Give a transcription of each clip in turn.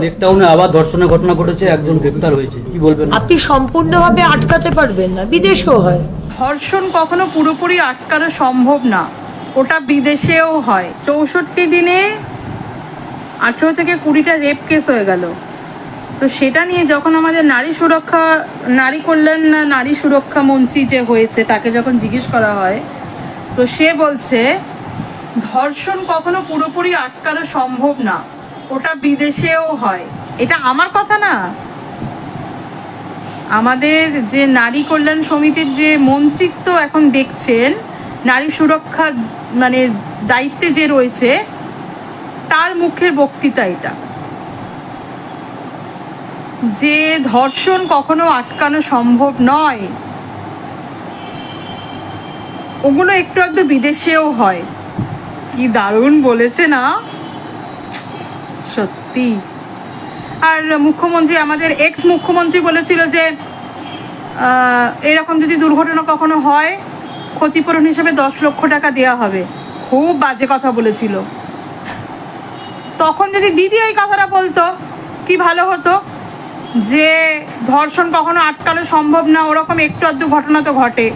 লেকটাউনে আবার ধর্ষণের ঘটনা ঘটেছে, একজন গ্রেপ্তার হয়েছে, কি বলবেন? আপনি সম্পূর্ণভাবে আটকাতে পারবেন না, বিদেশেও হয়। ধর্ষণ কখনো পুরোপুরি আটকানো সম্ভব না, ওটা বিদেশেও হয়। 64 দিনে 18 থেকে 20টা রেপ কেস হয়ে গেল। তো সেটা নিয়ে যখন আমাদের নারী কল্যাণ নারী সুরক্ষা মন্ত্রী যে হয়েছে তাকে যখন জিজ্ঞেস করা হয়, তো সে বলছে ধর্ষণ কখনো পুরোপুরি আটকানো সম্ভব না, ওটা বিদেশেও হয়। এটা আমার কথা না, আমাদের যে নারী কল্যাণ সমিতির যে মন্ত্রিত্ব এখন দেখছেন, নারী সুরক্ষা মানে দায়িত্বে যে রয়েছে, তার মুখের বক্তৃতা এটা, যে ধর্ষণ কখনো আটকানো সম্ভব নয়, ওগুলো একটু একটু বিদেশেও হয়। কি দারুণ বলেছে না, সত্যি। আর মুখ্যমন্ত্রী, আমাদের এক্স মুখ্যমন্ত্রী বলেছিল যে এরকম যদি দুর্ঘটনা কখনো হয়, ক্ষতিপূরণ হিসেবে 10 লক্ষ টাকা দেওয়া হবে। খুব বাজে কথা বলেছিল। তখন যদি দিদি এই কথাটা বলতো কি ভালো হতো, যে ধর্ষণ কখনো আটকানো সম্ভব না, ওরকম একটু আধটু ঘটনা তো ঘটে।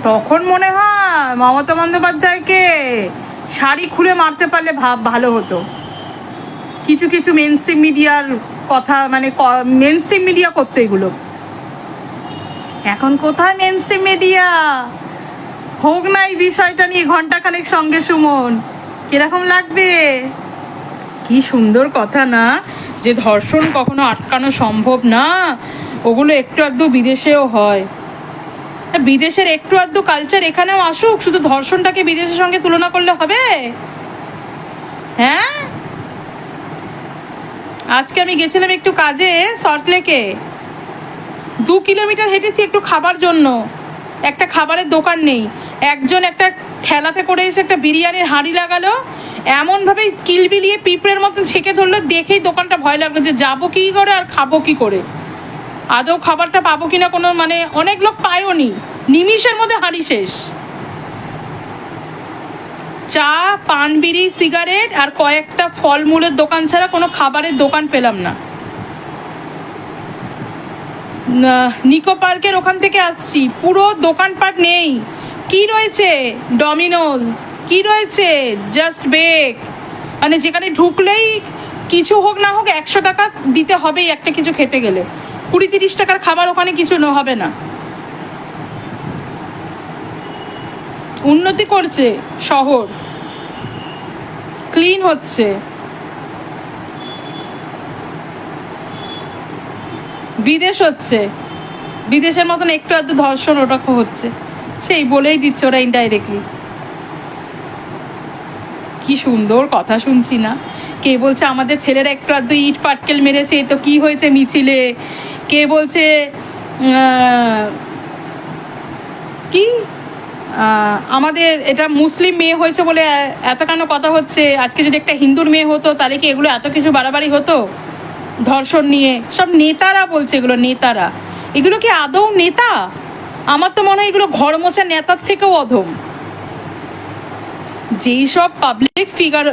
তখন মনে হয় মমতা বন্দ্যোপাধ্যায়কে শাড়ি খুলে মারতে পারলে ভালো হতো। কিছু কিছু মেনস্ট্রিম মিডিয়ার কথা, মানে মেনস্ট্রিম মিডিয়া করতো এগুলো। এখন কোথায় মেনস্ট্রিম মিডিয়া? হোক না এই বিষয়টা নিয়ে ঘন্টাখানেক সঙ্গে সুমন, কিরকম লাগবে? কি সুন্দর কথা না, যে ধর্ষণ কখনো আটকানো সম্ভব না, ওগুলো একটু আধটু বিদেশেও হয়। বিদেশের একটু আধটু কালচার এখানেও আসুক, শুধু ধর্ষণটাকে বিদেশের সঙ্গে তুলনা করলে হবে? হ্যাঁ, আজকে আমি গেছিলাম একটু কাজে সল্টলেকে, 2 কিলোমিটার হেঁটেছি একটু খাবার জন্য। একটা খাবারের দোকান নেই, একজন একটা ঠেলাতে করে এসে একটা বিরিয়ানির হাঁড়ি লাগালো, এমন ভাবে কিলবিলিয়ে পিঁপড়ের মতন ছেঁকে ধরলো, দেখেই দোকানটা ভয় লাগলো যে যাবো কি করে আর খাবো কি করে, আদৌ খাবারটা পাবো কিনা কোনো, মানে অনেক লোক পায়ও নি, নিমিষের মধ্যে হাঁড়ি শেষ। চা, পান, বিড়ি, সিগারেট আর কয়েকটা ফলমূলের দোকান ছাড়া কোনো খাবারের দোকান পেলাম না। নিকো পার্কের ওখান থেকে আসছি, পুরো দোকানপাট নেই। কি রয়েছে? ডমিনোজ, কি রয়েছে? জাস্ট বেক, মানে যেখানে ঢুকলেই কিছু হোক না হোক 100 টাকা দিতে হবেই একটা কিছু খেতে গেলে। 20-30 টাকার খাবার ওখানে কিছু হবে না। উন্নতি করছে শহর, ক্লিন হচ্ছে, বিদেশ হচ্ছে, বিদেশের মতন একটু আধটু ধর্ষণ ওটা হচ্ছে, সেই বলেই দিচ্ছে ওরা ইনডাইরেক্টলি। কি সুন্দর কথা শুনছি না? কে বলছে আমাদের ছেলেরা একটু আধটু ইট পাটকেল মেরেছে, তো কি হয়েছে মিছিলে? কে বলছে কি আমাদের এটা মুসলিম মেয়ে হয়েছে বলে এত কেন কথা হচ্ছে, আজকে যদি একটা হিন্দুর মেয়ে হতো তাহলে কি এগুলো এত কিছু বাড়াবাড়ি হতো? ধর্ষণ নিয়ে সব নেতারা বলছে, এগুলো নেতারা। এগুলো কি আদৌ নেতা? আমার তো মনে হয় এগুলো ঘর মোছা নেতার থেকেও অধম। যেই সব পাবলিক ফিগার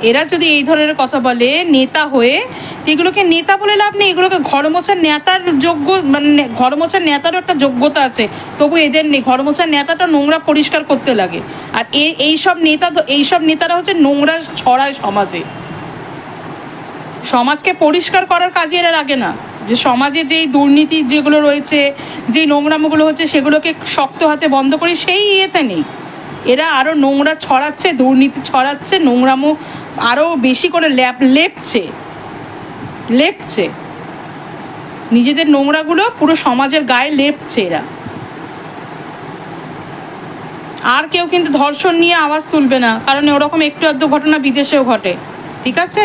এরা যদি এই ধরনের কথা বলে নেতা হয়ে, এগুলোকে নেতা বলে লাভ নেই, এগুলোকে ঘর মোছার নেতার যোগ্য, মানে ঘর মোছার নেতারও একটা যোগ্যতা আছে, তবু এদের নেই। ঘর মোছার নেতাটা নোংরা পরিষ্কার করতে লাগে, আর এইসব নেতারা হচ্ছে নোংরা ছড়ায় সমাজে। সমাজকে পরিষ্কার করার কাজে এরা লাগে না, যে সমাজে যেই দুর্নীতি যেগুলো রয়েছে, যেই নোংরামোগুলো হচ্ছে, সেগুলোকে শক্ত হাতে বন্ধ করি, সেই ইয়েতে নেই। এরা আরো নোংরা ছড়াচ্ছে, দুর্নীতি ছড়াচ্ছে, নোংরামো আরো বেশি করে লেপছে নিজেদের নোংরাগুলো পুরো সমাজের গায়ে লেপছে এরা। আর কেউ কিন্তু ধর্ষণ নিয়ে আওয়াজ তুলবে না, কারণ ওরকম একটু আধটু ঘটনা বিদেশেও ঘটে, ঠিক আছে?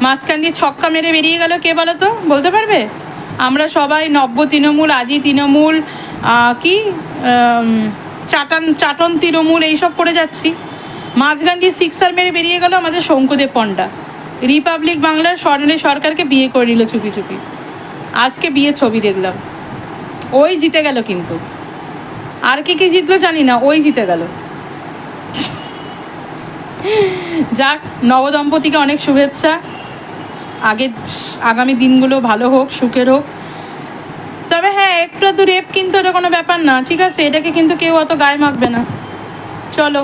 মাঝখান দিয়ে ছক্কা মেরে বেরিয়ে গেল কে বলো তো, বলতে পারবে? আমরা সবাই নব্য তৃণমূল, আদি তৃণমূল, কি চাটন তৃণমূল, এইসব করে যাচ্ছি। মাঝখান দিয়ে সিক্সার মেরে বেরিয়ে গেল আমাদের শঙ্কুদেব পণ্ডা, রিপাবলিক বাংলার স্বর্ণালী সরকারকে বিয়ে করে নিল চুপি চুপি। আজকে বিয়ে ছবি দেখলাম, ওই জিতে গেল, কিন্তু আর কে জিতলো জানি না, ওই জিতে গেল। যাক, নবদম্পতিকে অনেক শুভেচ্ছা। আগামী দিনগুলো ভালো হোক, সুখের হোক। তবে হ্যাঁ, একটু আধটু রেপ কিন্তু এটা কোনো ব্যাপার না, ঠিক আছে? এটাকে কিন্তু কেউ অত গায়ে মাখবে না। চলো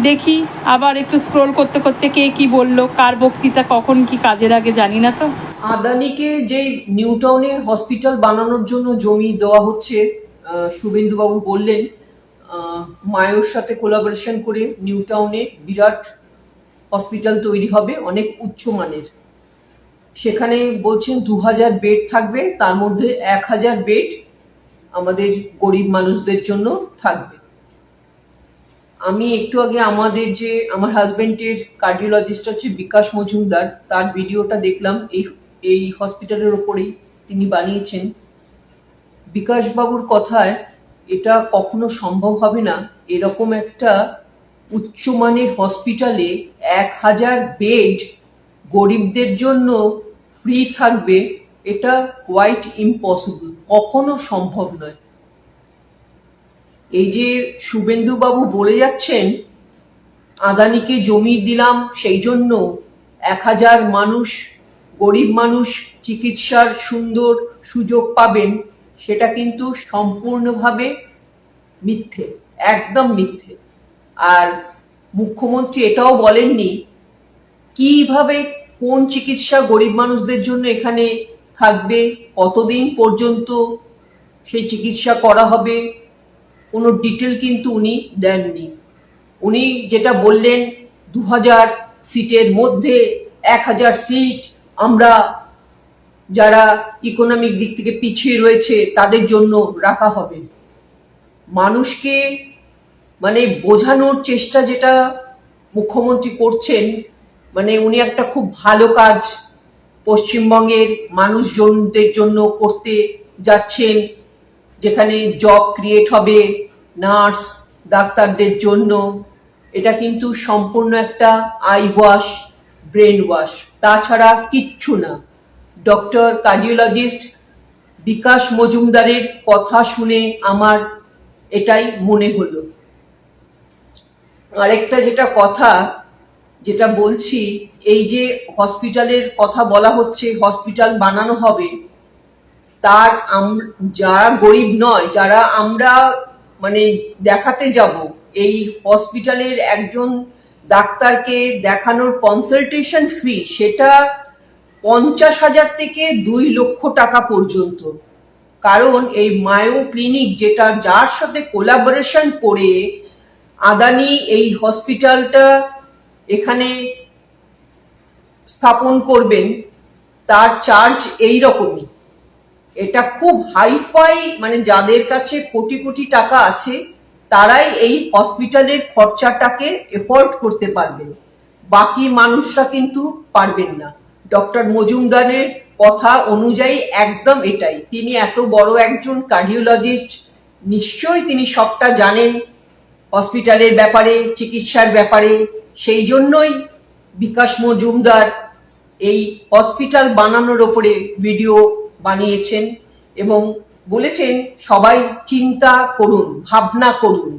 দেখি, আবার একটু স্ক্রোল করতে করতে কে কি বললো, কার বক্তৃতা কখন কি কাজের আগে জানি না তো। আদানিকে যে নিউ টাউনে হসপিটাল বানানোর জন্য জমি দেওয়া হচ্ছে, শুভেন্দুবাবু বললেন মায়োর সাথে কোলাবোরেশন করে নিউ টাউনে বিরাট হসপিটাল তৈরি হবে, অনেক উচ্চমানের। সেখানে বলছেন 2000 বেড থাকবে, তার মধ্যে 1000 বেড আমাদের গরিব মানুষদের জন্য থাকবে। আমি একটু আগে আমার হাজবেন্ডের কার্ডিওলজিস্ট আছে বিকাশ মজুমদার, তার ভিডিওটা দেখলাম। এই হসপিটালের ওপরেই তিনি বানিয়েছেন। বিকাশ বাবুর কথায় এটা কখনো সম্ভব হবে না, এরকম একটা উচ্চমানের হসপিটালে 1000 বেড গরিবদের জন্য ফ্রি থাকবে, এটা কোয়াইট ইম্পসিবল, কখনো সম্ভব নয়। এই যে শুভেন্দু বাবু বলে যাচ্ছেন আদানিকে জমি দিলাম সেই জন্য 1000 মানুষ, গরিব মানুষ চিকিৎসার সুন্দর সুযোগ পাবেন, সেটা কিন্তু সম্পূর্ণভাবে মিথ্যে, একদম মিথ্যে। আর মুখ্যমন্ত্রী এটাও বলেননি কিভাবে কোন চিকিৎসা গরিব মানুষদের জন্য এখানে থাকবে, কতদিন পর্যন্ত সেই চিকিৎসা করা হবে, কোনো ডিটেল কিন্তু উনি দেননি। উনি যেটা বললেন 2000 সিটের মধ্যে 1000 সিট আমরা যারা ইকোনমিক দিক থেকে পিছিয়ে রয়েছে তাদের জন্য রাখা হবে। মানুষকে মানে বোঝানোর চেষ্টা যেটা মুখ্যমন্ত্রী করছেন, মানে উনি একটা খুব ভালো কাজ পশ্চিমবঙ্গের মানুষজনদের জন্য করতে যাচ্ছেন, যেখানে জব ক্রিয়েট হবে নার্স ডাক্তারদের জন্য। এটা কিন্তু সম্পূর্ণ একটা আই ওয়াশ, ব্রেন ওয়াশ, তাছাড়া কিচ্ছু না। ডক্টর কার্ডিওলজিস্ট বিকাশ মজুমদারের কথা শুনে আমার এটাই মনে হলো। আরেকটা যেটা বলছি, এই যে হসপিটালের কথা বলা হচ্ছে, হসপিটাল বানানো হবে, তার যারা গরিব নয়, যারা আমরা মানে দেখাতে যাব, এই হসপিটালের একজন ডাক্তারকে দেখানোর কনসালটেশন ফি সেটা 50,000 থেকে 2 লক্ষ টাকা পর্যন্ত। কারণ এই মায়ো ক্লিনিক যার সাথে কোলাবোরেশন করে আদানি এই হসপিটালটা এখানে স্থাপন করবেন, তার চার্জ এই রকমই। এটা খুব হাইফাই, মানে যাদের কাছে কোটি কোটি টাকা আছে তারাই এই হসপিটালের খরচাটাকে এফোর্ড করতে পারবেন, বাকি মানুষরা কিন্তু পারবেন না। ডক্টর মজুমদারের কথা অনুযায়ী একদম এটাই। তিনি এত বড় একজন কার্ডিওলজিস্ট, নিশ্চয়ই তিনি সবটা জানেন হসপিটালের ব্যাপারে, চিকিৎসার ব্যাপারে। সেই জন্যই বিকাশ মজুমদার এই হসপিটাল বানানোর ওপরে ভিডিও বানিয়েছেন এবং বলেছেন সবাই চিন্তা করুন, ভাবনা করুন।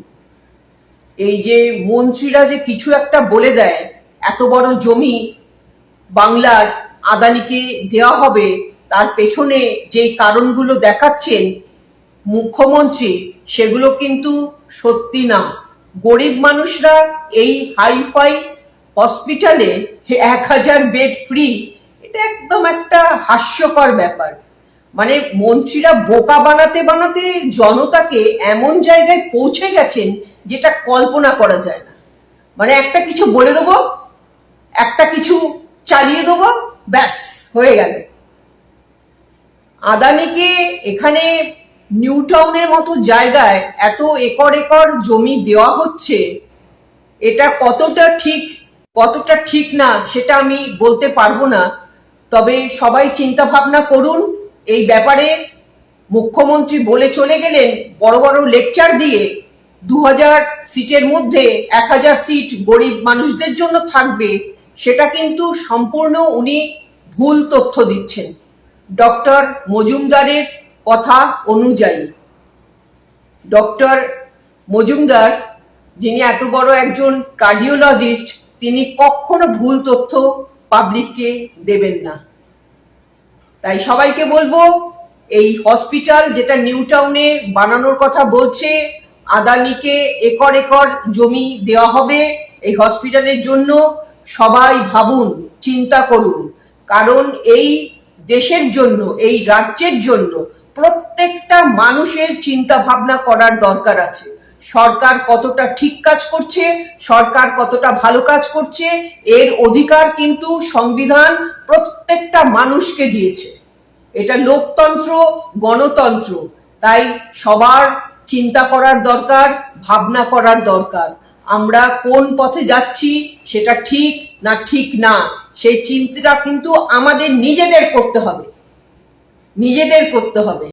এই যে মন্ত্রীরা যে কিছু একটা বলে দেয়, এত বড় জমি বাংলার আদানিকে দেওয়া হবে, তার পেছনে যে কারণগুলো দেখাচ্ছেন মুখ্যমন্ত্রী, সেগুলো কিন্তু সত্যি না। গরিব মানুষরা এই হাইফাই হসপিটালে 1000 বেড ফ্রি, এটা একদম একটা হাস্যকর ব্যাপার। মানে মন্ত্রীরা বোকা বানাতে বানাতে জনতাকে এমন জায়গায় পৌঁছে গেছেন যেটা কল্পনা করা যায় না। মানে একটা কিছু বলে দেবো, একটা কিছু চালিয়ে দেবো, ব্যাস হয়ে গেল। আদানিকে এখানে নিউ টাউনের মতো জায়গায় এত একর একর জমি দেওয়া হচ্ছে, এটা কতটা ঠিক না সেটা আমি বলতে পারবো না। তবে সবাই চিন্তা ভাবনা করুন এই ব্যাপারে। মুখ্যমন্ত্রী বলে চলে গেলেন বড় বড় লেকচার দিয়ে 2000 সিটের মধ্যে 1000 সিট গরিব মানুষদের জন্য থাকবে, সেটা কিন্তু সম্পূর্ণ উনি ভুল তথ্য দিচ্ছেন ডক্টর মজুমদারের কথা অনুযায়ী। ডক্টর মজুমদার যিনি এত বড় একজন কার্ডিওলজিস্ট, তিনি কখনো ভুল তথ্য পাবলিককে দেবেন না। তাই সবাইকে বলবো, এই হসপিটাল যেটা নিউ টাউনে বানানোর কথা বলছে, আদানিকে একর একর জমি দেওয়া হবে এই হসপিটালের জন্য, সবাই ভাবুন, চিন্তা করুন। কারণ এই দেশের জন্য, এই রাজ্যের জন্য প্রত্যেকটা মানুষের চিন্তা ভাবনা করার দরকার আছে। সরকার কতটা ঠিক কাজ করছে, সরকার কতটা ভালো কাজ করছে, এর অধিকার কিন্তু সংবিধান প্রত্যেকটা মানুষকে দিয়েছে। এটা লোকতন্ত্র, গণতন্ত্র। তাই সবার চিন্তা করার দরকার, ভাবনা করার দরকার। আমরা কোন পথে যাচ্ছি, সেটা ঠিক না ঠিক না, সেই চিন্তাটা কিন্তু আমাদের নিজেদের করতে হবে।